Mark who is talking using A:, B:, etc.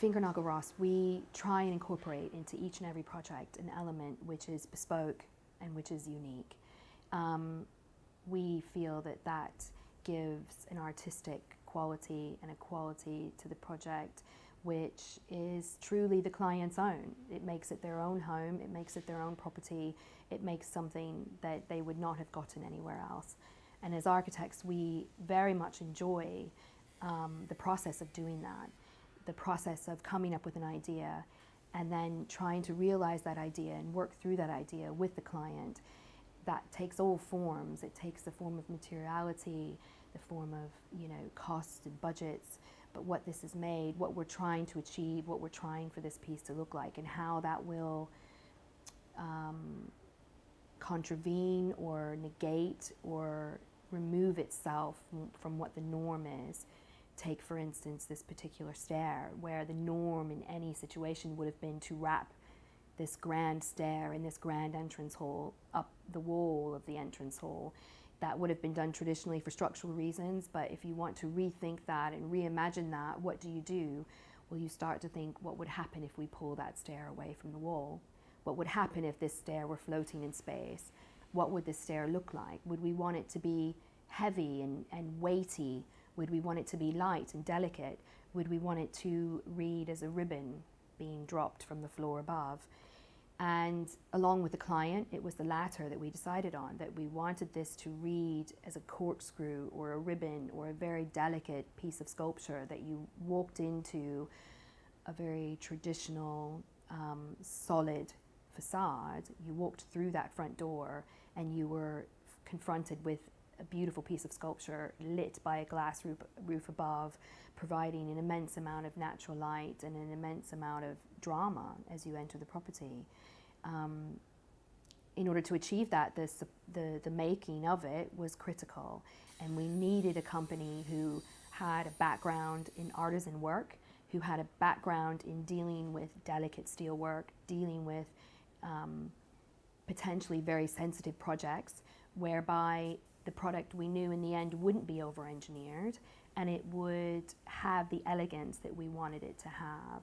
A: Finkernagel Ross, we try and incorporate into each and every project an element which is bespoke and which is unique. We feel that that gives an artistic quality and a quality to the project which is truly the client's own. It makes it their own home, it makes it their own property, it makes something that they would not have gotten anywhere else. And as architects, we very much enjoy the process of doing that, the process of coming up with an idea and then trying to realize that idea and work through that idea with the client. That takes all forms. It takes the form of materiality, the form of, costs and budgets, but what this is made, what we're trying to achieve, what we're trying for this piece to look like, and how that will contravene or negate or remove itself from what the norm is. Take, for instance, this particular stair, where the norm in any situation would have been to wrap this grand stair in this grand entrance hall up the wall of the entrance hall. That would have been done traditionally for structural reasons, but if you want to rethink that and reimagine that, what do? Well, you start to think, what would happen if we pull that stair away from the wall? What would happen if this stair were floating in space? What would this stair look like? Would we want it to be heavy and weighty? Would we want it to be light and delicate? Would we want it to read as a ribbon being dropped from the floor above? And along with the client, it was the latter that we decided on, that we wanted this to read as a corkscrew or a ribbon or a very delicate piece of sculpture, that you walked into a very traditional, solid facade. You walked through that front door and you were confronted with a beautiful piece of sculpture lit by a glass roof above, providing an immense amount of natural light and an immense amount of drama as you enter the property. In order to achieve that, the making of it was critical, and we needed a company who had a background in artisan work, who had a background in dealing with delicate steel work, dealing with potentially very sensitive projects, whereby the product we knew in the end wouldn't be over-engineered and it would have the elegance that we wanted it to have.